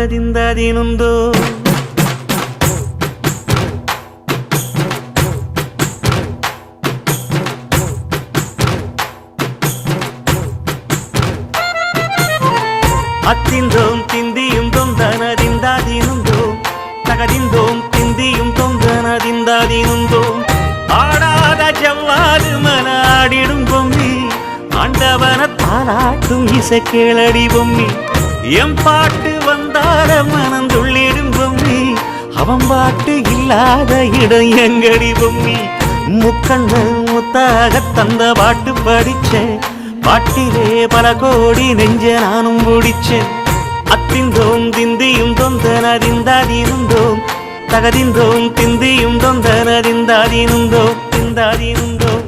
ದಿಂದದಿನುಂದು அத்திந்தோம் திந்தியும் தொந்தனதிந்தாதினுந்தோ தகதிந்தோம் திந்தியும் தொந்தனதிந்தாதினுந்தோ ஆடாத ஜவ்வாது மனாடிடும் பொம்மி ஆண்டவன தாளாட்டும் இசை கேளடி பொம்மி எம் பாட்டு வந்தார மனந்துள்ளிடும் பொம்மி அவன் பாட்டு இல்லாத இடம் எங்கடி பொம்மி முக்கண்ணு முத்தாக தந்த பாட்டு படிச்சேன் பாட்டிலே பல கோடி நெஞ்ச நானும் பிடிச்சேன் அத்திந்தோம் திந்தியும் தொந்தனதிந்தாதினுந்தோம் தகதிந்தோம் திந்தியும் தொந்தனதிந்தாதினுந்தோம் திந்தாதினுந்தோம்